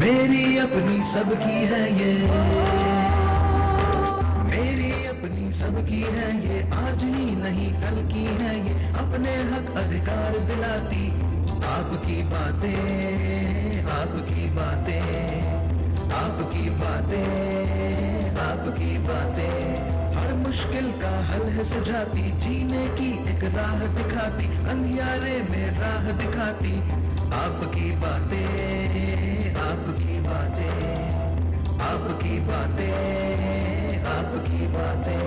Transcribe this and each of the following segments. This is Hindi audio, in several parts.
मेरी अपनी सबकी है ये, मेरी अपनी सबकी है ये, आज ही नहीं कल की है ये, अपने हक अधिकार दिलाती आपकी बातें, आपकी बातें, आपकी बातें, आपकी बातें। हर मुश्किल का हल है सुझाती, जीने की एक राह दिखाती, अंधियारे में राह दिखाती आपकी बातें, आपकी बातें, आपकी बातें, आपकी बातें।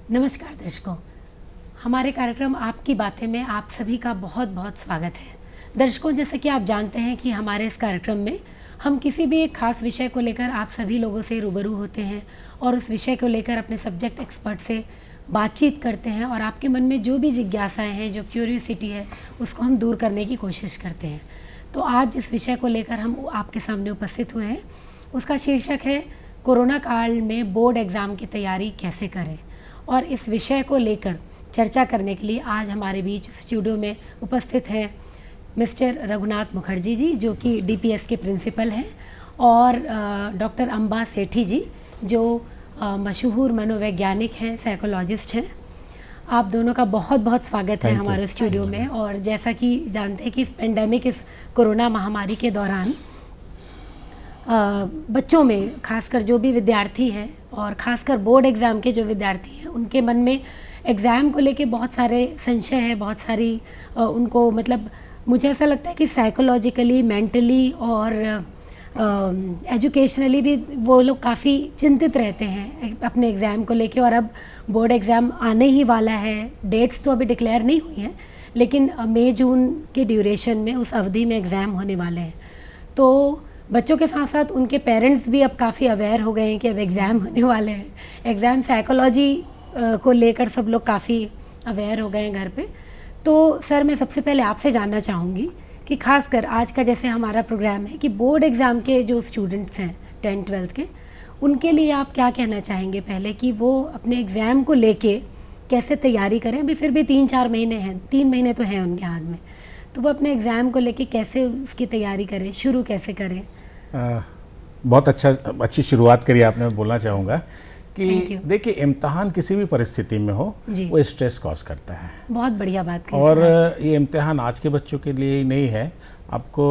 नमस्कार दर्शकों, हमारे कार्यक्रम आपकी बातें में आप सभी का बहुत बहुत स्वागत है। दर्शकों, जैसे कि आप जानते हैं कि हमारे इस कार्यक्रम में हम किसी भी एक खास विषय को लेकर आप सभी लोगों से रूबरू होते हैं और उस विषय को लेकर अपने सब्जेक्ट एक्सपर्ट से बातचीत करते हैं और आपके मन में जो भी जिज्ञासाएं हैं, जो क्यूरियोसिटी है, उसको हम दूर करने की कोशिश करते हैं। तो आज जिस विषय को लेकर हम आपके सामने उपस्थित हुए हैं उसका शीर्षक है कोरोना काल में बोर्ड एग्ज़ाम की तैयारी कैसे करें। और इस विषय को लेकर चर्चा करने के लिए आज हमारे बीच स्टूडियो में उपस्थित हैं मिस्टर रघुनाथ मुखर्जी जी, जो कि डीपीएस के प्रिंसिपल हैं, और डॉक्टर अंबा सेठी जी, जो मशहूर मनोवैज्ञानिक हैं, साइकोलॉजिस्ट हैं। आप दोनों का बहुत बहुत स्वागत है हमारे स्टूडियो में। और जैसा कि जानते हैं कि इस पेंडेमिक, इस कोरोना महामारी के दौरान बच्चों में, खासकर जो भी विद्यार्थी हैं और खासकर बोर्ड एग्ज़ाम के जो विद्यार्थी हैं, उनके मन में एग्ज़ाम को लेके बहुत सारे संशय है, बहुत सारी उनको, मतलब मुझे ऐसा लगता है कि साइकोलॉजिकली, मेंटली और एजुकेशनली भी वो लोग काफ़ी चिंतित रहते हैं अपने एग्ज़ाम को लेके। और अब बोर्ड एग्ज़ाम आने ही वाला है, डेट्स तो अभी डिक्लेयर नहीं हुई हैं, लेकिन मई जून के ड्यूरेशन में, उस अवधि में एग्ज़ाम होने वाले हैं। तो बच्चों के साथ साथ उनके पेरेंट्स भी अब काफ़ी अवेयर हो गए हैं कि अब एग्ज़ाम होने वाले हैं। एग्ज़ाम साइकोलॉजी को लेकर सब लोग काफ़ी अवेयर हो गए हैं घर पे। तो सर, मैं सबसे पहले आपसे जानना चाहूँगी कि खासकर आज का जैसे हमारा प्रोग्राम है कि बोर्ड एग्ज़ाम के जो स्टूडेंट्स हैं 10th-12th के, उनके लिए आप क्या कहना चाहेंगे पहले, कि वो अपने एग्ज़ाम को लेके कैसे तैयारी करें। अभी फिर भी 3-4 महीने हैं, 3 महीने तो हैं उनके हाथ में, तो वो अपने एग्ज़ाम को लेके कैसे उसकी तैयारी करें, शुरू कैसे करें। बहुत अच्छी शुरुआत करी आपने। मैं बोलना चाहूँगा कि देखिए, इम्तिहान किसी भी परिस्थिति में हो वो स्ट्रेस कॉज करता है। बहुत बढ़िया बात कही। और ये इम्तिहान आज के बच्चों के लिए ही नहीं है। आपको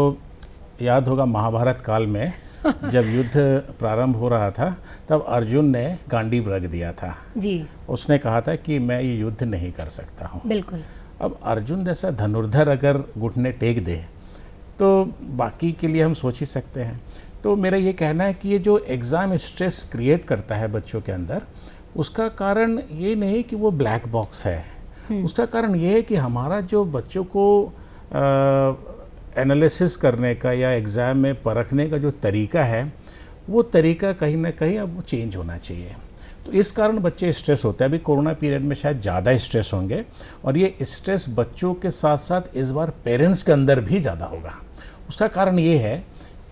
याद होगा महाभारत काल में जब युद्ध प्रारंभ हो रहा था, तब अर्जुन ने गांडीव रख दिया था जी। उसने कहा था कि मैं ये युद्ध नहीं कर सकता हूँ। बिल्कुल। अब अर्जुन जैसा धनुर्धर अगर घुटने टेक दे तो बाकी के लिए हम सोच ही सकते हैं। तो मेरा ये कहना है कि ये जो एग्ज़ाम स्ट्रेस क्रिएट करता है बच्चों के अंदर, उसका कारण ये नहीं कि वो ब्लैक बॉक्स है। उसका कारण ये है कि हमारा जो बच्चों को एनालिसिस करने का या एग्ज़ाम में परखने का जो तरीका है, वो तरीका कहीं ना कहीं अब वो चेंज होना चाहिए। तो इस कारण बच्चे स्ट्रेस होते हैं। अभी कोरोना पीरियड में शायद ज़्यादा स्ट्रेस होंगे, और ये स्ट्रेस बच्चों के साथ साथ इस बार पेरेंट्स के अंदर भी ज़्यादा होगा। उसका कारण ये है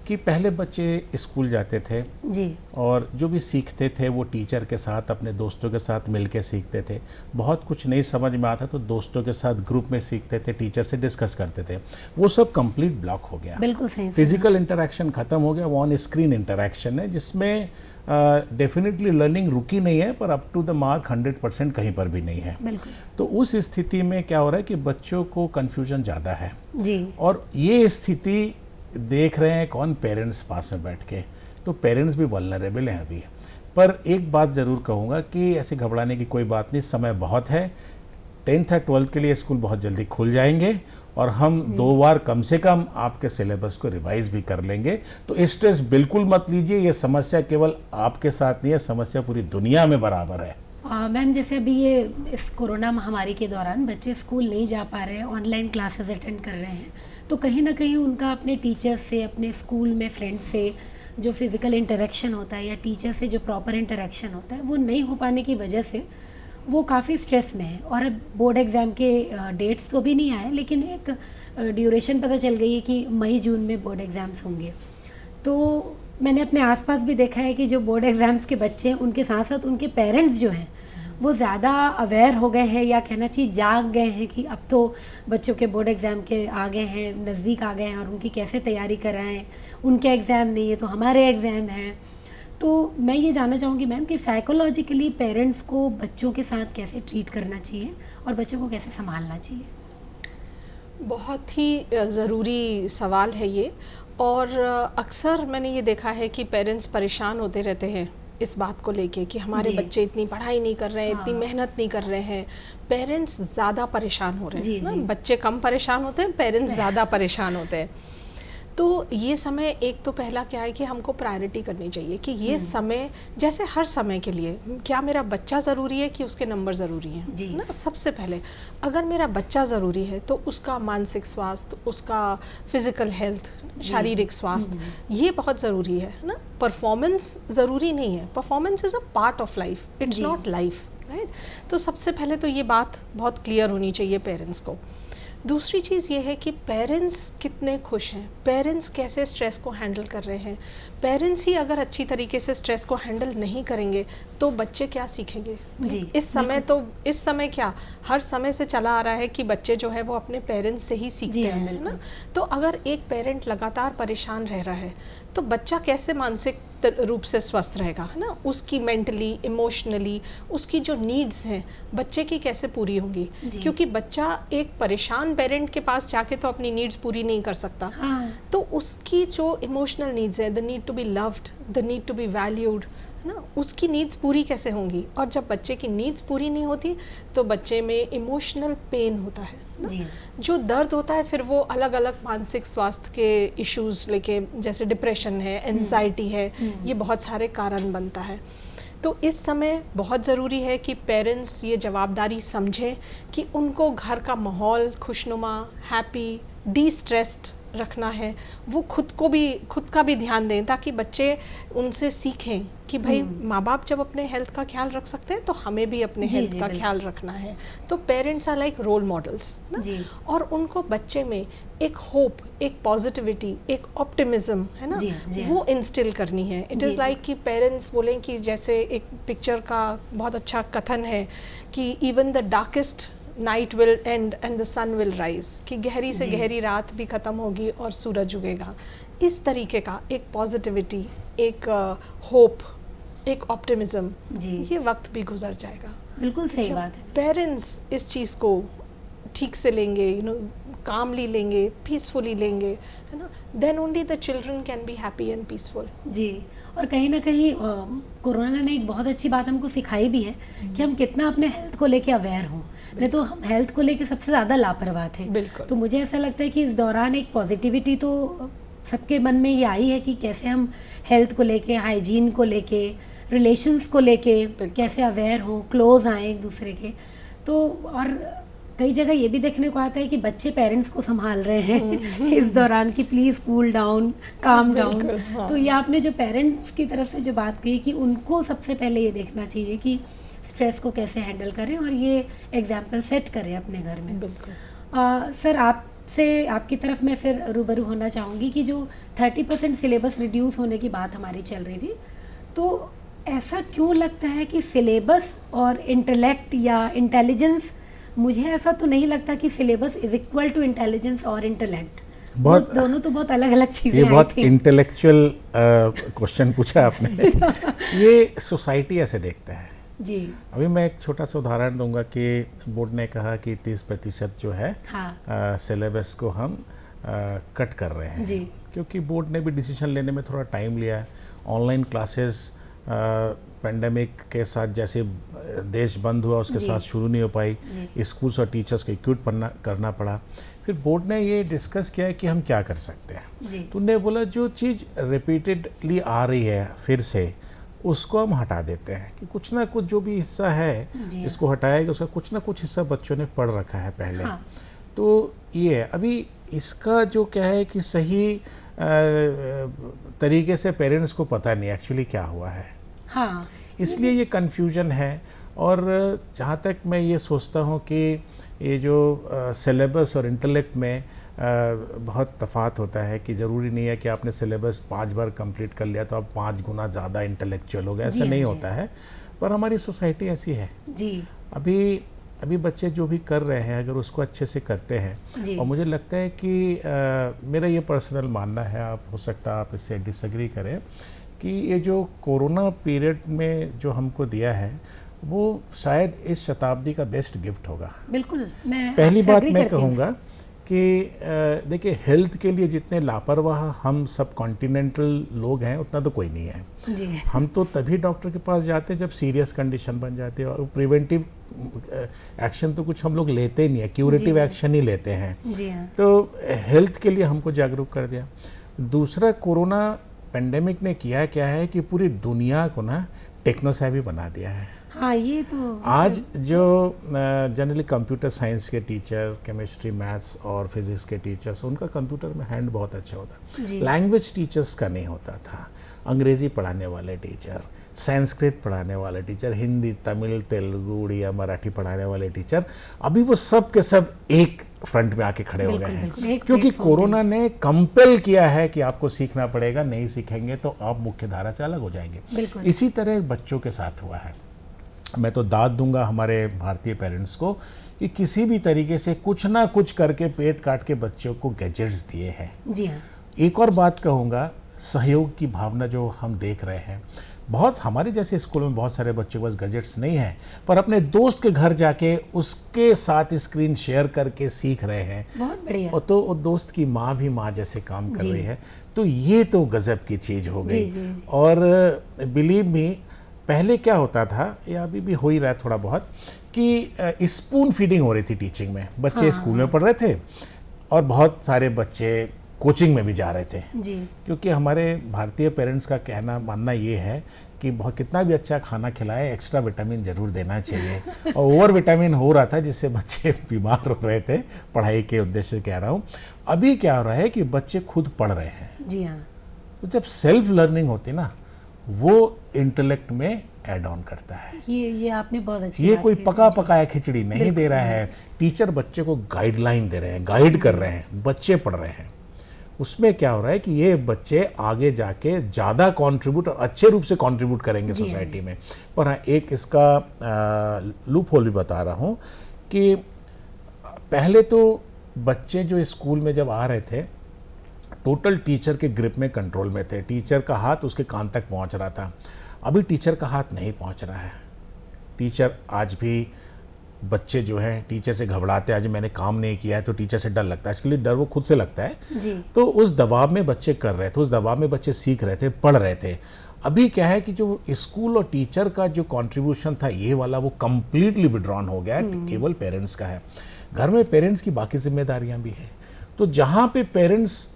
कि पहले बच्चे स्कूल जाते थे जी, और जो भी सीखते थे वो टीचर के साथ, अपने दोस्तों के साथ मिलके सीखते थे। बहुत कुछ नहीं समझ में आता तो दोस्तों के साथ ग्रुप में सीखते थे, टीचर से डिस्कस करते थे। वो सब कंप्लीट ब्लॉक हो गया। बिल्कुल सही। फिजिकल इंटरेक्शन खत्म हो गया, वो ऑन स्क्रीन इंटरेक्शन है, जिसमें डेफिनेटली लर्निंग रुकी नहीं है, पर अप टू द मार्क 100% कहीं पर भी नहीं है। बिल्कुल। तो उस स्थिति में क्या हो रहा है कि बच्चों को कन्फ्यूजन ज़्यादा है जी। और ये स्थिति देख रहे हैं कौन, पेरेंट्स पास में बैठ के। तो पेरेंट्स भी वल्नरेबल हैं अभी। पर एक बात ज़रूर कहूँगा कि ऐसे घबराने की कोई बात नहीं, समय बहुत है। 10th और 12th के लिए स्कूल बहुत जल्दी खुल जाएंगे और हम 2 बार कम से कम आपके सिलेबस को रिवाइज भी कर लेंगे। तो स्ट्रेस बिल्कुल मत लीजिए। ये समस्या केवल आपके साथ नहीं है, समस्या पूरी दुनिया में बराबर है। मैम, जैसे अभी ये इस कोरोना महामारी के दौरान बच्चे स्कूल नहीं जा पा रहे हैं, ऑनलाइन क्लासेस अटेंड कर रहे हैं, तो कहीं ना कहीं उनका अपने टीचर्स से, अपने स्कूल में फ्रेंड्स से जो फिज़िकल इंटरेक्शन होता है या टीचर से जो प्रॉपर इंटरेक्शन होता है, वो नहीं हो पाने की वजह से वो काफ़ी स्ट्रेस में है। और अब बोर्ड एग्ज़ाम के डेट्स तो भी नहीं आए, लेकिन एक ड्यूरेशन पता चल गई है कि मई जून में बोर्ड एग्ज़ाम्स होंगे। तो मैंने अपने आसपास भी देखा है कि जो बोर्ड एग्ज़ाम्स के बच्चे हैं, उनके साथ साथ उनके पेरेंट्स जो हैं, वो ज़्यादा अवेयर हो गए हैं, या कहना चाहिए जाग गए हैं कि अब तो बच्चों के बोर्ड एग्ज़ाम के आ गए हैं, नज़दीक आ गए हैं, और उनकी कैसे तैयारी कराएं, उनके एग्ज़ाम नहीं है तो हमारे एग्ज़ाम हैं। तो मैं ये जानना चाहूँगी मैम कि साइकोलॉजिकली पेरेंट्स को बच्चों के साथ कैसे ट्रीट करना चाहिए और बच्चों को कैसे संभालना चाहिए? बहुत ही ज़रूरी सवाल है ये, और अक्सर मैंने ये देखा है कि पेरेंट्स परेशान होते रहते हैं इस बात को लेके कि हमारे जी। बच्चे इतनी पढ़ाई नहीं कर रहे हैं, हाँ। इतनी मेहनत नहीं कर रहे हैं। पेरेंट्स ज़्यादा परेशान हो रहे जी, हैं ना, जी। बच्चे कम परेशान होते हैं, पेरेंट्स ज़्यादा परेशान होते हैं। तो ये समय, एक तो पहला क्या है कि हमको प्रायोरिटी करनी चाहिए कि ये समय, जैसे हर समय के लिए, क्या मेरा बच्चा ज़रूरी है कि उसके नंबर ज़रूरी हैं, जी। ना। सबसे पहले अगर मेरा बच्चा ज़रूरी है तो उसका मानसिक स्वास्थ्य, उसका फिज़िकल हेल्थ, शारीरिक स्वास्थ्य, ये बहुत ज़रूरी है ना। परफॉर्मेंस ज़रूरी नहीं है, performance is a part of life, it's जी। Not life, right. तो सबसे पहले तो ये बात बहुत क्लियर होनी चाहिए पेरेंट्स को। दूसरी चीज़ ये है कि पेरेंट्स कितने खुश हैं, पेरेंट्स कैसे स्ट्रेस को हैंडल कर रहे हैं। पेरेंट्स ही अगर अच्छी तरीके से स्ट्रेस को हैंडल नहीं करेंगे तो बच्चे क्या सीखेंगे? जी, इस समय क्या हर समय से चला आ रहा है कि बच्चे जो है वो अपने पेरेंट्स से ही सीखते जी, हैं, है ना। तो अगर एक पेरेंट लगातार परेशान रह रहा है तो बच्चा कैसे मानसिक रूप से स्वस्थ रहेगा, है ना। उसकी मेंटली, इमोशनली उसकी जो नीड्स हैं बच्चे की कैसे पूरी होंगी? जी। क्योंकि बच्चा एक परेशान पेरेंट के पास जाके तो अपनी नीड्स पूरी नहीं कर सकता। हाँ। तो उसकी जो इमोशनल नीड्स है, the need to be loved, the need to be valued, है ना, उसकी नीड्स पूरी कैसे होंगी? और जब बच्चे की नीड्स पूरी नहीं होती तो बच्चे में इमोशनल पेन होता है ना? जी। जो दर्द होता है फिर वो अलग अलग मानसिक स्वास्थ्य के इश्यूज लेके, जैसे डिप्रेशन है, एंजाइटी है, ये बहुत सारे कारण बनता है। तो इस समय बहुत ज़रूरी है कि पेरेंट्स ये जवाबदारी समझें कि उनको घर का माहौल खुशनुमा, हैप्पी, डी स्ट्रेस्ड रखना है। वो खुद का भी ध्यान दें ताकि बच्चे उनसे सीखें कि भाई माँ बाप जब अपने हेल्थ का ख्याल रख सकते हैं तो हमें भी अपने जी, हेल्थ जी, का बिल्कुल। ख्याल रखना है। तो parents are like role models ना, जी। और उनको बच्चे में एक होप, एक पॉजिटिविटी, एक ऑप्टिमिज्म, है ना, जी, जी। वो इंस्टिल करनी है। इट जी। इज़ लाइक कि पेरेंट्स बोलें कि जैसे एक पिक्चर का बहुत अच्छा कथन है कि even the darkest night will end and the sun will rise, कि गहरी से जी। गहरी रात भी ख़त्म होगी और सूरज उगेगा। इस तरीके का एक पॉजिटिविटी, एक होप, एक ऑप्टिमिज्म, जी। ये वक्त भी गुजर जाएगा। बिल्कुल सही जब बात है। पेरेंट्स इस चीज़ को ठीक से लेंगे, कामली लेंगे, पीसफुली लेंगे, है ना, then only the children can be happy and peaceful. जी। और कहीं ना कहीं कोरोना ने एक बहुत अच्छी बात हमको सिखाई भी है कि हम कितना अपने हेल्थ को लेके अवेयर हों। नहीं तो हम हेल्थ को लेके सबसे ज़्यादा लापरवाह थे। बिल्कुल। तो मुझे ऐसा लगता है कि इस दौरान एक पॉजिटिविटी तो सबके मन में ये आई है कि कैसे हम हेल्थ को लेके, हाइजीन को लेके, रिलेशंस को लेके कैसे अवेयर हों, क्लोज आए एक दूसरे के। तो और कई जगह ये भी देखने को आता है कि बच्चे पेरेंट्स को संभाल रहे हैं इस दौरान कि please cool down, calm down. बिल्कुल, हाँ। तो ये आपने जो पेरेंट्स की तरफ से जो बात कही कि उनको सबसे पहले ये देखना चाहिए कि स्ट्रेस को कैसे हैंडल करें और ये एग्जाम्पल सेट करें अपने घर में। बिल्कुल। सर, आपकी तरफ मैं फिर रूबरू होना चाहूँगी कि जो 30% सिलेबस रिड्यूस होने की बात हमारी चल रही थी, तो ऐसा क्यों लगता है कि सिलेबस और इंटेलेक्ट या इंटेलिजेंस, मुझे ऐसा तो नहीं लगता कि syllabus is equal to intelligence और इंटेलेक्ट। बहुत दोनों तो बहुत अलग अलग चीज़ें ये आई बहुत थी। इंटेलेक्चुअल क्वेश्चन पूछा आपने। ये सोसाइटी ऐसे देखता है। जी। अभी मैं एक छोटा सा उदाहरण दूंगा कि बोर्ड ने कहा कि 30% जो है हाँ। सिलेबस को हम कट कर रहे हैं। जी। क्योंकि बोर्ड ने भी डिसीजन लेने में थोड़ा टाइम लिया है। ऑनलाइन क्लासेस पेंडेमिक के साथ जैसे देश बंद हुआ उसके जी। साथ शुरू नहीं हो पाई। जी। स्कूल्स और टीचर्स को इक्विप करना पड़ा। फिर बोर्ड ने ये डिस्कस किया है कि हम क्या कर सकते हैं। जी। तो उन्होंने बोला जो चीज़ रिपीटेडली आ रही है फिर से उसको हम हटा देते हैं कि कुछ ना कुछ जो भी हिस्सा है जी। इसको हटाएगा, उसका कुछ ना कुछ हिस्सा बच्चों ने पढ़ रखा है पहले। हाँ। तो ये है। अभी इसका जो क्या है कि सही तरीके से पेरेंट्स को पता नहीं एक्चुअली क्या हुआ है। हाँ। इसलिए ये कन्फ्यूजन है। और जहाँ तक मैं ये सोचता हूँ कि ये जो सिलेबस और इंटेलेक्ट में बहुत तफात होता है कि ज़रूरी नहीं है कि आपने सिलेबस 5 बार कंप्लीट कर लिया तो आप 5 गुना ज़्यादा इंटेलेक्चुअल हो गए, ऐसा जी, नहीं जी। होता है। पर हमारी सोसाइटी ऐसी है। जी अभी बच्चे जो भी कर रहे हैं अगर उसको अच्छे से करते हैं, जी। और मुझे लगता है कि मेरा ये पर्सनल मानना है, आप हो सकता है आप इससे डिसएग्री करें, कि ये जो कोरोना पीरियड में जो हमको दिया है वो शायद इस शताब्दी का बेस्ट गिफ्ट होगा। बिल्कुल, मैं पहली आपसे बात agree मैं करती हूँ। कहूँगा कि देखिए, हेल्थ के लिए जितने लापरवाह हम सब कॉन्टिनेंटल लोग हैं उतना तो कोई नहीं है। जी हम तो तभी डॉक्टर के पास जाते हैं जब सीरियस कंडीशन बन जाती है, और प्रिवेंटिव एक्शन तो कुछ हम लोग लेते ही नहीं है, क्यूरेटिव जी। एक्शन ही लेते हैं। जी हाँ। तो हेल्थ के लिए हमको जागरूक कर दिया। दूसरा, कोरोना पेंडेमिक ने किया क्या है कि पूरी दुनिया को ना टेक्नो सेवी बना दिया है। हाँ, ये तो आज जो जनरली कंप्यूटर साइंस के टीचर, केमिस्ट्री, मैथ्स और फिजिक्स के टीचर्स, उनका कंप्यूटर में हैंड बहुत अच्छा होता जी। है। लैंग्वेज टीचर्स का नहीं होता था। अंग्रेजी पढ़ाने वाले टीचर, संस्कृत पढ़ाने वाले टीचर, हिंदी, तमिल, तेलुगु, उड़िया, मराठी पढ़ाने वाले टीचर, अभी वो सब के सब एक फ्रंट में आके खड़े हो गए बिल्कुल, हैं, एक क्योंकि platform कोरोना ने कंपेल किया है कि आपको सीखना पड़ेगा, नहीं सीखेंगे तो आप मुख्य धारा से अलग हो जाएंगे। बिल्कुल। इसी तरह बच्चों के साथ हुआ है। मैं तो दाद दूंगा हमारे भारतीय पेरेंट्स को कि किसी भी तरीके से कुछ ना कुछ करके पेट काट के बच्चों को गैजेट्स दिए हैं। जी हाँ। एक और बात कहूँगा, सहयोग की भावना जो हम देख रहे हैं, बहुत हमारे जैसे स्कूल में बहुत सारे बच्चों के पास गैजेट्स नहीं हैं, पर अपने दोस्त के घर जाके उसके साथ स्क्रीन शेयर करके सीख रहे हैं। बहुत बढ़िया। और तो वो दोस्त की माँ भी माँ जैसे काम कर जी। रही है, तो ये तो गजब की चीज़ हो गई। जी, जी, जी। और बिलीव मी, पहले क्या होता था, या अभी भी हो ही रहा है थोड़ा बहुत, कि स्पून फीडिंग हो रही थी टीचिंग में। बच्चे स्कूल में पढ़ रहे थे और बहुत सारे बच्चे कोचिंग में भी जा रहे थे, जी क्योंकि हमारे भारतीय पेरेंट्स का कहना मानना ये है कि बहुत कितना भी अच्छा खाना खिलाए, एक्स्ट्रा विटामिन जरूर देना चाहिए। और ओवर विटामिन हो रहा था जिससे बच्चे बीमार हो रहे थे, पढ़ाई के उद्देश्य से कह रहा हूँ। अभी क्या हो रहा है कि बच्चे खुद पढ़ रहे हैं। जी हाँ। तो जब सेल्फ लर्निंग होती ना, वो इंटेलेक्ट में ऐड ऑन करता है। ये आपने बहुत अच्छी ये बात कोई की, पका जी। पकाया खिचड़ी नहीं दे रहा है। टीचर बच्चे को गाइडलाइन दे रहे हैं, गाइड कर रहे हैं, बच्चे पढ़ रहे हैं। उसमें क्या हो रहा है कि ये बच्चे आगे जाके ज़्यादा कंट्रीब्यूट और अच्छे रूप से कंट्रीब्यूट करेंगे जी हाँ, सोसाइटी में। पर हाँ, एक इसका लूप होल भी बता रहा हूँ कि पहले तो बच्चे जो स्कूल में जब आ रहे थे, टोटल टीचर के ग्रिप में, कंट्रोल में थे। टीचर का हाथ उसके कान तक पहुंच रहा था। अभी टीचर का हाथ नहीं पहुंच रहा है। टीचर आज भी, बच्चे जो हैं टीचर से घबराते हैं। आज मैंने काम नहीं किया है तो टीचर से डर लगता है। एक्चुअली डर वो खुद से लगता है। जी। तो उस दबाव में बच्चे कर रहे थे, उस दबाव में बच्चे सीख रहे थे, पढ़ रहे थे। अभी क्या है कि जो स्कूल और टीचर का जो कंट्रीब्यूशन था ये वाला, वो कंप्लीटली विड्रॉन हो गया है, केवल पेरेंट्स का है। घर में पेरेंट्स की बाकी जिम्मेदारियां भी हैं। तो जहाँ पे पेरेंट्स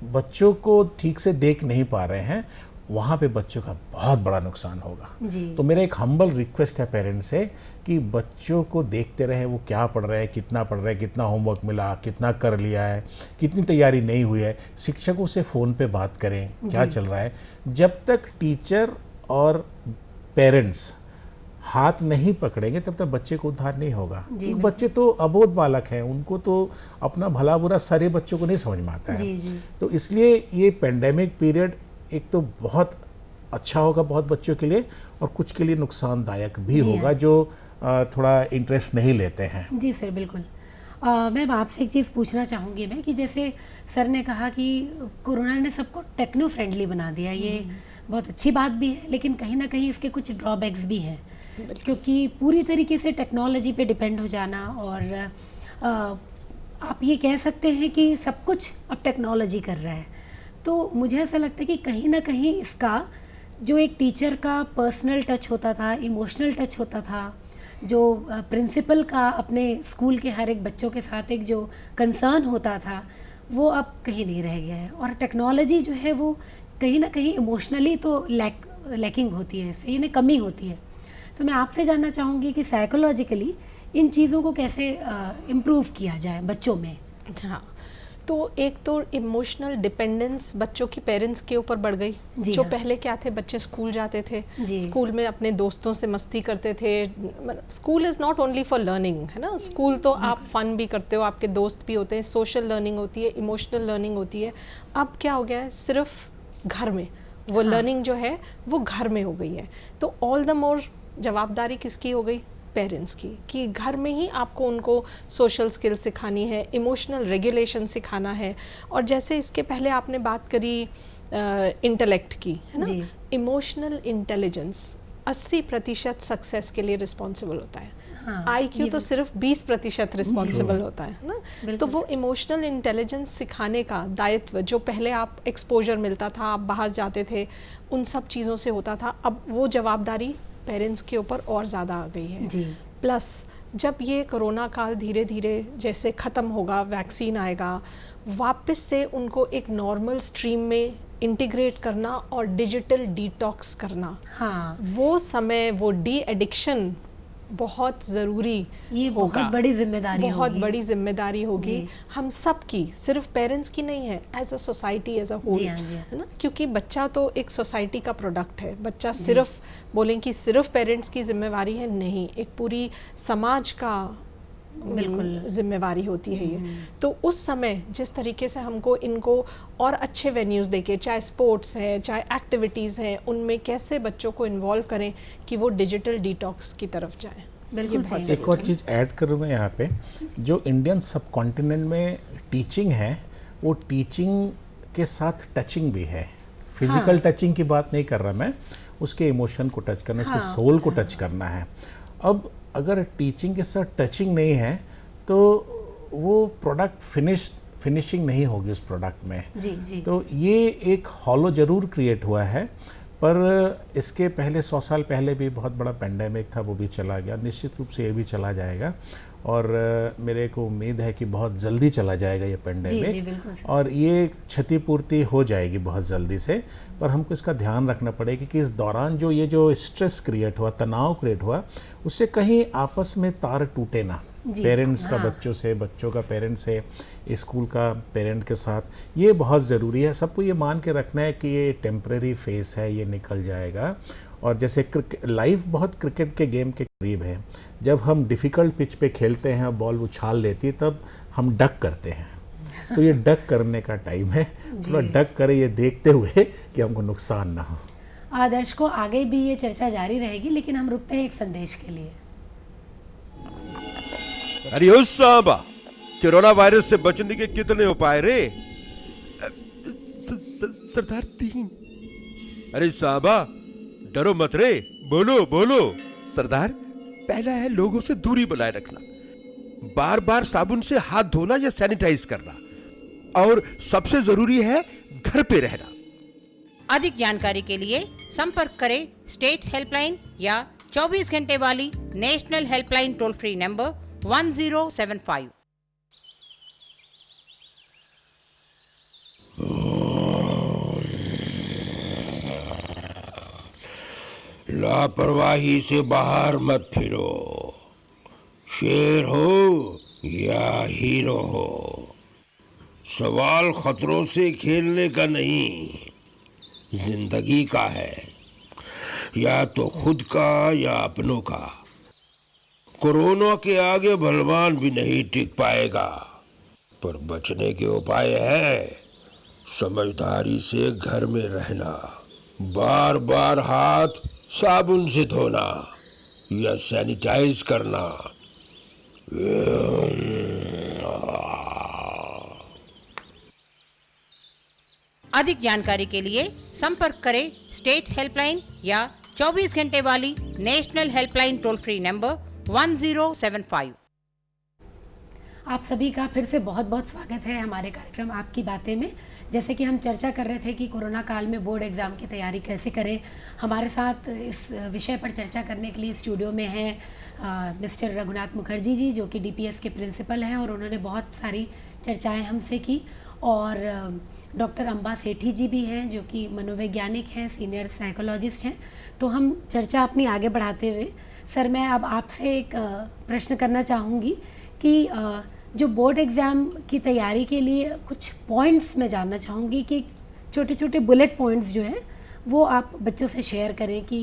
बच्चों को ठीक से देख नहीं पा रहे हैं, वहाँ पे बच्चों का बहुत बड़ा नुकसान होगा। जी। तो मेरा एक हम्बल रिक्वेस्ट है पेरेंट्स से कि बच्चों को देखते रहे, वो क्या पढ़ रहे हैं, कितना पढ़ रहे हैं, कितना होमवर्क मिला, कितना कर लिया है, कितनी तैयारी नहीं हुई है। शिक्षकों से फ़ोन पे बात करें, क्या चल रहा है। जब तक टीचर और पेरेंट्स हाथ नहीं पकड़ेंगे तब तक बच्चे को उद्धार नहीं होगा। जी, बच्चे तो अबोध बालक हैं, उनको तो अपना भला बुरा सारे बच्चों को नहीं समझ में आता है। जी, जी। तो इसलिए ये पेंडेमिक पीरियड एक तो बहुत अच्छा होगा बहुत बच्चों के लिए, और कुछ के लिए नुकसानदायक भी जी होगा हाँ। जो थोड़ा इंटरेस्ट नहीं लेते हैं। जी सर, बिल्कुल। मैम, आपसे एक चीज़ पूछना चाहूँगी मैं कि जैसे सर ने कहा कि कोरोना ने सबको टेक्नो फ्रेंडली बना दिया, ये बहुत अच्छी बात भी है, लेकिन कहीं ना कहीं इसके कुछ ड्रॉबैक्स भी हैं, क्योंकि पूरी तरीके से टेक्नोलॉजी पे डिपेंड हो जाना, और आप ये कह सकते हैं कि सब कुछ अब टेक्नोलॉजी कर रहा है। तो मुझे ऐसा लगता है कि कहीं ना कहीं इसका जो एक टीचर का पर्सनल टच होता था, इमोशनल टच होता था, जो प्रिंसिपल का अपने स्कूल के हर एक बच्चों के साथ एक जो कंसर्न होता था, वो अब कहीं नहीं रह गया है। और टेक्नोलॉजी जो है वो कहीं ना कहीं इमोशनली तो लैकिंग होती है, इससे यानी कमी होती है। तो मैं आपसे जानना चाहूँगी कि साइकोलॉजिकली इन चीज़ों को कैसे इम्प्रूव किया जाए बच्चों में। हाँ, तो एक तो इमोशनल डिपेंडेंस बच्चों की पेरेंट्स के ऊपर बढ़ गई। जी जो हाँ। पहले क्या थे, बच्चे स्कूल जाते थे, जी। स्कूल में अपने दोस्तों से मस्ती करते थे। School is not only for learning, है ना। स्कूल तो आप फन भी करते हो, आपके दोस्त भी होते हैं, सोशल लर्निंग होती है, इमोशनल लर्निंग होती है। अब क्या हो गया है, सिर्फ घर में वो लर्निंग जो है वो घर में हो गई है। तो ऑल द मोर जवाबदारी किसकी हो गई? पेरेंट्स की, कि घर में ही आपको उनको सोशल स्किल सिखानी है, इमोशनल रेगुलेशन सिखाना है। और जैसे इसके पहले आपने बात करी इंटेलेक्ट की, है ना? जी। इमोशनल इंटेलिजेंस 80% सक्सेस के लिए रिस्पॉन्सिबल होता है। हाँ, IQ ये तो सिर्फ 20% रिस्पॉन्सिबल होता है ना? बिल्कुल तो वो इमोशनल इंटेलिजेंस सिखाने का दायित्व, जो पहले आप एक्सपोजर मिलता था, आप बाहर जाते थे, उन सब चीज़ों से होता था, अब वो जवाबदारी पेरेंट्स के ऊपर और ज़्यादा आ गई है। जी। प्लस जब ये कोरोना काल धीरे धीरे जैसे ख़त्म होगा, वैक्सीन आएगा, वापस से उनको एक नॉर्मल स्ट्रीम में इंटीग्रेट करना और डिजिटल डिटॉक्स करना, हाँ, वो समय, वो डी एडिक्शन बहुत ज़रूरी ये होगा। बहुत बड़ी जिम्मेदारी बहुत होगी। बड़ी जिम्मेदारी होगी जी। हम सब की, सिर्फ पेरेंट्स की नहीं है, as a society, as a whole, जी हाँ, जी हाँ। है ना? क्योंकि बच्चा तो एक सोसाइटी का प्रोडक्ट है। बच्चा सिर्फ बोलें कि सिर्फ पेरेंट्स की जिम्मेवारी है, नहीं, एक पूरी समाज का बिल्कुल। जिम्मेवारी होती है ये। तो उस समय जिस तरीके से हमको इनको और अच्छे वेन्यूज़ देके, चाहे स्पोर्ट्स है, चाहे एक्टिविटीज़ हैं, उनमें कैसे बच्चों को इन्वॉल्व करें कि वो डिजिटल डिटॉक्स की तरफ जाएं। बिल्कुल ये बहुत सही। एक और चीज़ ऐड करूँगा यहाँ पे, जो इंडियन सब कॉन्टिनेंट में टीचिंग है, वो टीचिंग के साथ टचिंग भी है। फिजिकल टचिंग की बात नहीं कर रहा मैं, उसके इमोशन को टच करना, उसके सोल को टच करना है। अब अगर टीचिंग के साथ टचिंग नहीं है तो वो प्रोडक्ट फिनिशिंग नहीं होगी उस प्रोडक्ट में। जी जी। तो ये एक हॉलो ज़रूर क्रिएट हुआ है, पर इसके पहले 100 साल पहले भी बहुत बड़ा पेंडेमिक था, वो भी चला गया, निश्चित रूप से ये भी चला जाएगा। और मेरे को उम्मीद है कि बहुत जल्दी चला जाएगा ये जी, पेंडेमिक, बिल्कुल सही। और ये क्षतिपूर्ति हो जाएगी बहुत जल्दी से। पर हमको इसका ध्यान रखना पड़ेगा कि इस दौरान जो स्ट्रेस क्रिएट हुआ, तनाव क्रिएट हुआ, उससे कहीं आपस में तार टूटे ना, जी, पेरेंट्स का हाँ। बच्चों से, बच्चों का पेरेंट्स से, स्कूल का पेरेंट के साथ। ये बहुत ज़रूरी है। सबको ये मान के रखना है कि ये टेम्परेरी फेस है, ये निकल जाएगा। और जैसे लाइफ बहुत क्रिकेट के गेम के करीब है। जब हम डिफ़िकल्ट पिच पे खेलते हैं, बॉल उछाल लेती है, तब हम डक करते हैं। तो ये डक करने का टाइम है, थोड़ा डक करें, ये देखते हुए कि हमको नुकसान ना हो। दर्शकों, आगे भी ये चर्चा जारी रहेगी, लेकिन हम रुकते हैं एक संदेश के लिए। अरे ओ साहबा, कोरोना वायरस से बचने के कितने उपाय रे? सरदार 3। अरे साहबा, डरो मत रे, बोलो बोलो। सरदार, पहला है लोगों से दूरी बनाए रखना, बार बार साबुन से हाथ धोना या सैनिटाइज करना, और सबसे जरूरी है घर पे रहना। अधिक जानकारी के लिए संपर्क करें स्टेट हेल्पलाइन या 24 घंटे वाली national helpline toll free number 1075। लापरवाही से बाहर मत फिरो, शेर हो या हीरो हो, सवाल खतरों से खेलने का नहीं, जिंदगी का है, या तो खुद का या अपनों का। कोरोना के आगे बलवान भी नहीं टिक पाएगा, पर बचने के उपाय है। समझदारी से घर में रहना, बार बार हाथ साबुन से धोना या सैनिटाइज करना। अधिक जानकारी के लिए संपर्क करें स्टेट हेल्पलाइन या 24 घंटे वाली national helpline toll free number 1075। आप सभी का फिर से बहुत बहुत स्वागत है हमारे कार्यक्रम आपकी बातें में। जैसे कि हम चर्चा कर रहे थे कि कोरोना काल में बोर्ड एग्ज़ाम की तैयारी कैसे करें, हमारे साथ इस विषय पर चर्चा करने के लिए स्टूडियो में हैं मिस्टर रघुनाथ मुखर्जी जी, जो कि DPS के प्रिंसिपल हैं, और उन्होंने बहुत सारी चर्चाएं हमसे की। और डॉक्टर अम्बा सेठी जी भी हैं, जो कि मनोवैज्ञानिक हैं, सीनियर साइकोलॉजिस्ट हैं। तो हम चर्चा अपनी आगे बढ़ाते हुए, सर, मैं अब आपसे एक प्रश्न करना चाहूँगी कि जो बोर्ड एग्ज़ाम की तैयारी के लिए कुछ पॉइंट्स मैं जानना चाहूँगी कि छोटे छोटे बुलेट पॉइंट्स जो हैं वो आप बच्चों से शेयर करें कि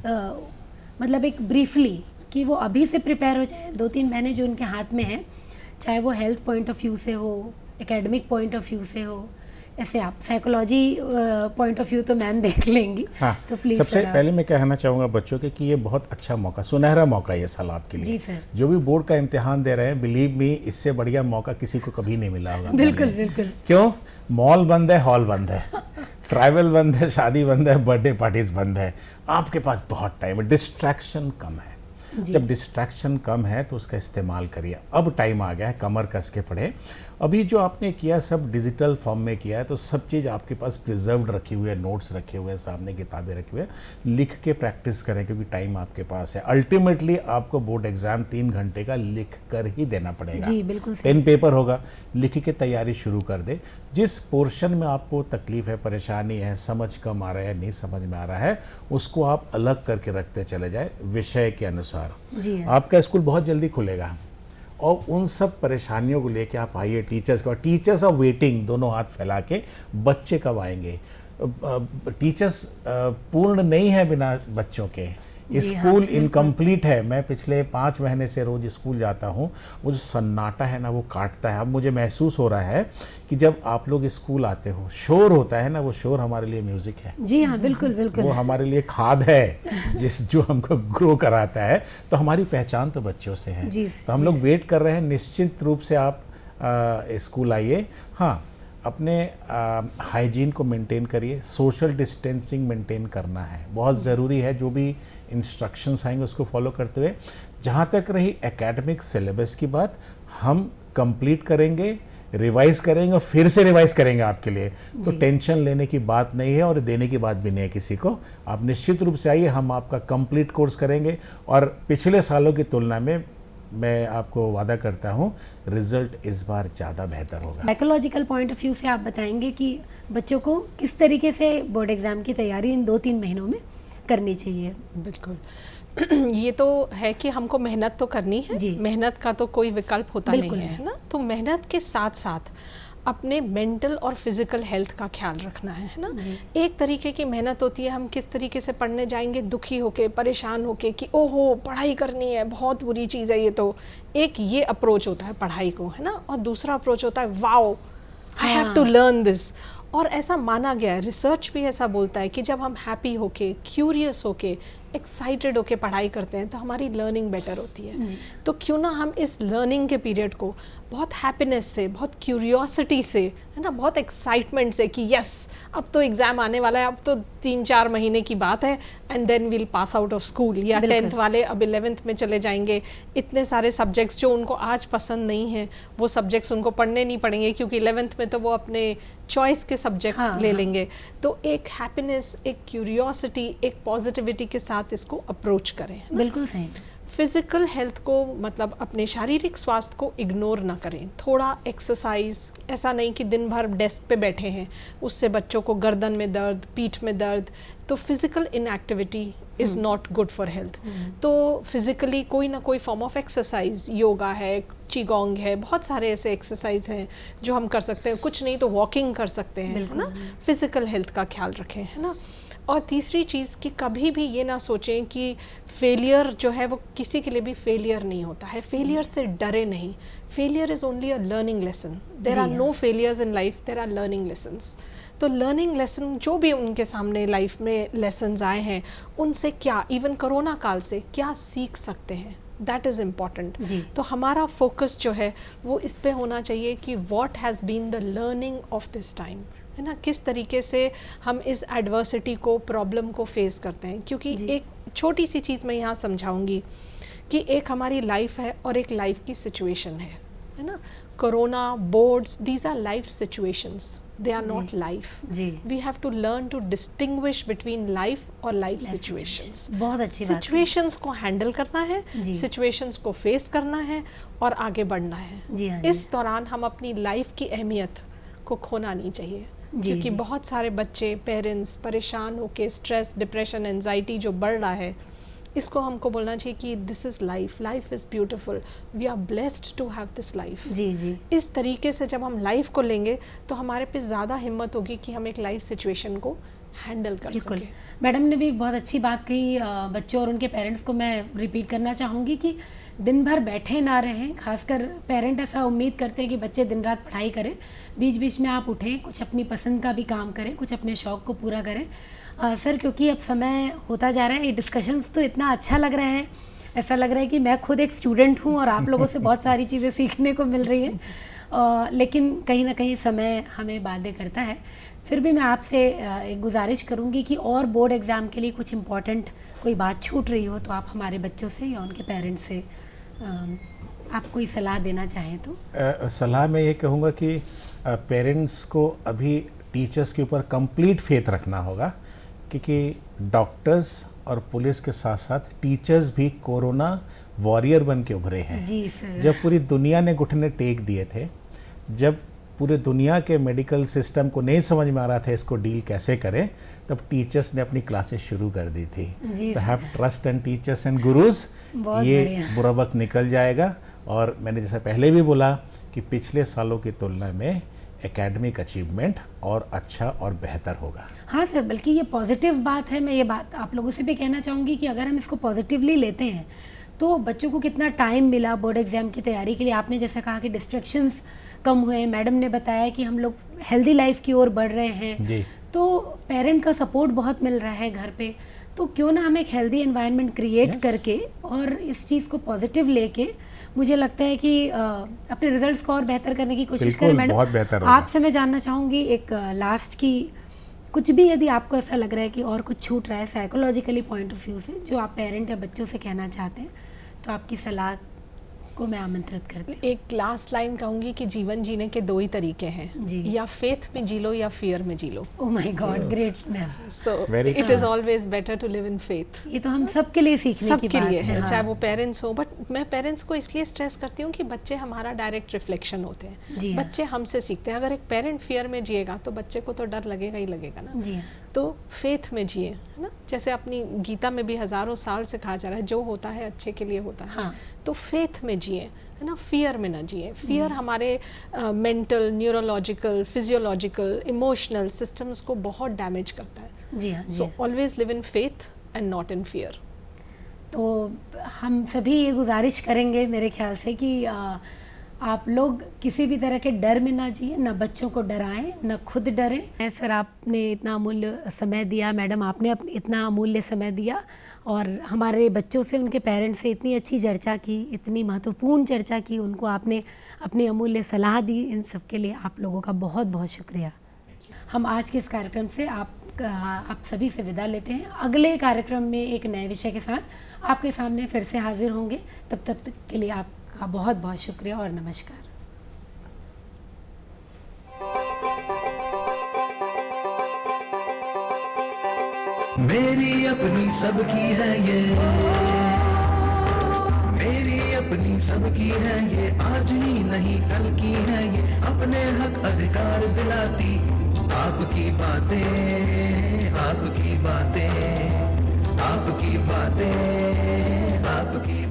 मतलब एक ब्रीफली, कि वो अभी से प्रिपेयर हो जाए। 2-3 महीने जो उनके हाथ में हैं, चाहे वो हेल्थ पॉइंट ऑफ व्यू से हो, एकेडमिक पॉइंट ऑफ व्यू से हो, ऐसे आप साइकोलॉजी पॉइंट ऑफ व्यू तो मैम देख लेंगी। हाँ, तो प्लीज सबसे पहले मैं कहना चाहूँगा बच्चों के कि ये बहुत अच्छा मौका, सुनहरा मौका ये साल आपके लिए। जी सर। जो भी बोर्ड का इम्तिहान दे रहे हैं, बिलीव मी, इससे बढ़िया मौका किसी को कभी नहीं मिला होगा। बिल्कुल बिल्कुल। क्यों? मॉल बंद है, हॉल बंद है, ट्रैवल बंद है, शादी बंद है, बर्थडे पार्टीज बंद है, आपके पास बहुत टाइम है, डिस्ट्रैक्शन कम है। जब डिस्ट्रैक्शन कम है तो उसका इस्तेमाल करिए। अब टाइम आ गया है, कमर कस के पढ़े। अभी जो आपने किया सब डिजिटल फॉर्म में किया है, तो सब चीज़ आपके पास प्रिजर्व्ड रखी हुई है, नोट्स रखे हुए हैं, सामने किताबें रखी हुई है, लिख के प्रैक्टिस करें क्योंकि टाइम आपके पास है। अल्टीमेटली आपको बोर्ड एग्जाम 3 घंटे का लिख कर ही देना पड़ेगा। जी बिल्कुल सही। पेन पेपर होगा, लिख के तैयारी शुरू कर दे। जिस पोर्शन में आपको तकलीफ है, परेशानी है, समझ कम आ रहा है, नहीं समझ में आ रहा है, उसको आप अलग करके रखते चले जाए विषय के अनुसार। जी हाँ। आपका स्कूल बहुत जल्दी खुलेगा और उन सब परेशानियों को लेके आप आइए। टीचर्स को, टीचर्स आर वेटिंग, दोनों हाथ फैला के। बच्चे कब आएंगे? टीचर्स पूर्ण नहीं है बिना बच्चों के। स्कूल इनकम्प्लीट है। मैं पिछले 5 महीने से रोज स्कूल जाता हूँ, वो जो सन्नाटा है ना वो काटता है। अब मुझे महसूस हो रहा है कि जब आप लोग स्कूल आते हो, शोर होता है ना, वो शोर हमारे लिए म्यूजिक है। जी हाँ बिल्कुल बिल्कुल। वो हमारे लिए खाद है जो हमको ग्रो कराता है। तो हमारी पहचान तो बच्चों से है। तो हम लोग वेट कर रहे हैं। निश्चित रूप से आप स्कूल आइए। हाँ, अपने हाइजीन को मेंटेन करिए, सोशल डिस्टेंसिंग मेंटेन करना है, बहुत ज़रूरी है। जो भी इंस्ट्रक्शंस आएंगे उसको फॉलो करते हुए। जहाँ तक रही एकेडमिक सिलेबस की बात, हम कंप्लीट करेंगे, रिवाइज करेंगे और फिर से रिवाइज करेंगे आपके लिए। तो टेंशन लेने की बात नहीं है और देने की बात भी नहीं है किसी को। आप निश्चित रूप से आइए, हम आपका कंप्लीट कोर्स करेंगे और पिछले सालों की तुलना में मैं आपको वादा करता हूँ रिजल्ट इस बार ज़्यादा बेहतर होगा। साइकोलॉजिकल पॉइंट ऑफ व्यू से आप बताएंगे कि बच्चों को किस तरीके से बोर्ड एग्जाम की तैयारी इन 2-3 महीनों में करनी चाहिए? बिल्कुल ये तो है कि हमको मेहनत तो करनी है। मेहनत का तो कोई विकल्प होता नहीं है ना। तो मेहनत के साथ साथ अपने मेंटल और फिजिकल हेल्थ का ख्याल रखना है ना। एक तरीके की मेहनत होती है, हम किस तरीके से पढ़ने जाएंगे दुखी होके, परेशान होके कि ओहो पढ़ाई करनी है, बहुत बुरी चीज़ है ये। तो एक ये अप्रोच होता है पढ़ाई को, है ना। और दूसरा अप्रोच होता है wow I have to learn this. और ऐसा माना गया है, रिसर्च भी ऐसा बोलता है कि जब हम हैप्पी होके, क्यूरियस होके, एक्साइटेड होके पढ़ाई करते हैं तो हमारी लर्निंग बेटर होती है। तो क्यों ना हम इस लर्निंग के पीरियड को बहुत हैप्पीनेस से, बहुत क्यूरियोसिटी से, है ना, बहुत एक्साइटमेंट से कि यस अब तो एग्ज़ाम आने वाला है, अब तो 3-4 महीने की बात है and then will pass out of school. या 10th वाले अब 11th में चले जाएंगे। इतने सारे सब्जेक्ट्स जो उनको आज पसंद नहीं हैं वो सब्जेक्ट्स उनको पढ़ने नहीं पड़ेंगे क्योंकि 11th में तो वो अपने चॉइस के सब्जेक्ट्स ले लेंगे। तो एक हैप्पीनेस, एक क्यूरियोसिटी, एक पॉजिटिविटी के साथ इसको अप्रोच करें। बिल्कुल सही। फिज़िकल हेल्थ को मतलब अपने शारीरिक स्वास्थ्य को इग्नोर ना करें। थोड़ा एक्सरसाइज, ऐसा नहीं कि दिन भर डेस्क पे बैठे हैं, उससे बच्चों को गर्दन में दर्द, पीठ में दर्द। तो physical inactivity is not good for health. तो फिज़िकली कोई ना कोई फॉर्म ऑफ एक्सरसाइज, योगा है, चिगोंग है, बहुत सारे ऐसे एक्सरसाइज हैं जो हम कर सकते हैं। कुछ नहीं तो वॉकिंग कर सकते हैं, है ना। फिज़िकल हेल्थ का ख्याल रखें, है ना। और तीसरी चीज़ कि कभी भी ये ना सोचें कि फेलियर जो है वो किसी के लिए भी फेलियर नहीं होता है। फेलियर से डरे नहीं। Failure is only a learning lesson. There are no failures in life, there are learning lessons. तो लर्निंग लेसन जो भी उनके सामने लाइफ में लेसन्स आए हैं, उनसे क्या, इवन कोरोना काल से क्या सीख सकते हैं, दैट इज़ इम्पॉर्टेंट। तो हमारा फोकस जो है वो इस पे होना चाहिए कि what has been the learning of this time, है ना। किस तरीके से हम इस एडवर्सिटी को, प्रॉब्लम को फेस करते हैं। क्योंकि एक छोटी सी चीज़ मैं यहाँ समझाऊंगी कि एक हमारी लाइफ है और एक लाइफ की सिचुएशन है ना। Corona, boards, these are life situations, they are not life. We have to learn to distinguish between life और लाइफ सिचुएशंस। बहुत अच्छी बात है। सिचुएशंस को हैंडल करना है, सिचुएशंस को फेस करना है और आगे बढ़ना है। इस दौरान हम अपनी लाइफ की अहमियत को खोना नहीं चाहिए। क्योंकि बहुत सारे बच्चे, पेरेंट्स परेशान होके, स्ट्रेस, डिप्रेशन, एंजाइटी जो बढ़ रहा है, इसको हमको बोलना चाहिए कि this is life, life is beautiful, we are blessed to have this life. इस तरीके से जब हम लाइफ को लेंगे तो हमारे पे ज़्यादा हिम्मत होगी कि हम एक लाइफ सिचुएशन को हैंडल कर सकें। मैडम ने भी एक बहुत अच्छी बात कही। बच्चों और उनके पेरेंट्स को मैं रिपीट करना चाहूँगी कि दिन भर बैठे ना रहें। खासकर पेरेंट ऐसा उम्मीद करते हैं कि बच्चे दिन रात पढ़ाई करें, बीच बीच में आप उठें, कुछ अपनी पसंद का भी काम करें, कुछ अपने शौक़ को पूरा करें। सर, क्योंकि अब समय होता जा रहा है, ये डिस्कशंस तो इतना अच्छा लग रहा है, ऐसा लग रहा है कि मैं खुद एक स्टूडेंट हूँ और आप लोगों से बहुत सारी चीज़ें सीखने को मिल रही हैं, लेकिन कहीं ना कहीं समय हमें बाध्य करता है। फिर भी मैं आपसे एक गुजारिश करूँगी कि और बोर्ड एग्ज़ाम के लिए कुछ इम्पोर्टेंट कोई बात छूट रही हो तो आप हमारे बच्चों से या उनके पेरेंट्स से आप कोई सलाह देना चाहें तो। सलाह मैं ये कहूँगा कि पेरेंट्स को अभी टीचर्स के ऊपर कंप्लीट फेथ रखना होगा, क्योंकि डॉक्टर्स और पुलिस के साथ साथ टीचर्स भी कोरोना वॉरियर बन के उभरे हैं। जी सर। जब पूरी दुनिया ने घुटने टेक दिए थे, जब पूरे दुनिया के मेडिकल सिस्टम को नहीं समझ में आ रहा था इसको डील कैसे करें, तब टीचर्स ने अपनी क्लासेस शुरू कर दी थी। तो have trust and teachers and gurus, ये बुरा वक्त निकल जाएगा। और मैंने जैसा पहले भी बोला कि पिछले सालों की तुलना में एकेडमिक अचीवमेंट और अच्छा और बेहतर होगा। हाँ सर, बल्कि ये पॉजिटिव बात है। मैं ये बात आप लोगों से भी कहना चाहूँगी कि अगर हम इसको पॉजिटिवली लेते हैं तो बच्चों को कितना टाइम मिला बोर्ड एग्ज़ाम की तैयारी के लिए। आपने जैसा कहा कि डिस्ट्रैक्शंस कम हुए, मैडम ने बताया कि हम लोग हेल्दी लाइफ की ओर बढ़ रहे हैं जी। तो पेरेंट का सपोर्ट बहुत मिल रहा है घर पे, तो क्यों ना हम एक हेल्दी एनवायरनमेंट क्रिएट करके और इस चीज़ को पॉजिटिव लेके मुझे लगता है कि अपने रिजल्ट्स को और बेहतर करने की कोशिश करें। मैडम, आपसे मैं जानना चाहूँगी एक लास्ट की, कुछ भी यदि आपको ऐसा लग रहा है कि और कुछ छूट रहा है साइकोलॉजिकली पॉइंट ऑफ व्यू से, जो आप पेरेंट या बच्चों से कहना चाहते हैं, तो आपकी सलाह को मैं आमंत्रित करती हूँ। एक लास्ट लाइन कहूँगी कि जीवन जीने के दो ही तरीके हैं, या फेथ में जी लो या फियर में जी लो। Oh my god, great ma'am. So it is always better to live in faith. ये तो हम सबके लिए सीखने की बात है, हाँ। चाहे वो पेरेंट्स हो, बट मैं पेरेंट्स को इसलिए स्ट्रेस करती हूँ कि बच्चे हमारा डायरेक्ट रिफ्लेक्शन होते हैं। बच्चे हमसे सीखते हैं। अगर एक पेरेंट फियर में जिएगा तो बच्चे को तो डर लगेगा ही लगेगा ना। जी। तो फेथ में जिए, है ना। जैसे अपनी गीता में भी हज़ारों साल से कहा जा रहा है, जो होता है अच्छे के लिए होता है। हाँ। तो फेथ में जिए, है ना, फियर में ना जिए। फियर हमारे mental, neurological, physiological, emotional systems को बहुत डैमेज करता है। जी हाँ। So always live in faith and not in fear. तो हम सभी ये गुजारिश करेंगे मेरे ख्याल से कि आप लोग किसी भी तरह के डर में ना जिए, ना बच्चों को डराएं, ना खुद डरें। सर, आपने इतना अमूल्य समय दिया, मैडम आपने इतना अमूल्य समय दिया और हमारे बच्चों से, उनके पेरेंट्स से इतनी अच्छी चर्चा की, इतनी महत्वपूर्ण चर्चा की, उनको आपने अपनी अमूल्य सलाह दी। इन सब के लिए आप लोगों का बहुत बहुत शुक्रिया। हम आज के इस कार्यक्रम से आप सभी से विदा लेते हैं। अगले कार्यक्रम में एक नए विषय के साथ आपके सामने फिर से हाजिर होंगे। तब तक के लिए आपका बहुत बहुत शुक्रिया और नमस्कार। मेरी अपनी सबकी है ये, मेरी अपनी सबकी है ये, आज ही नहीं कल की है ये, अपने हक अधिकार दिलाती आपकी बातें, आपकी बातें, आपकी बातें, आपकी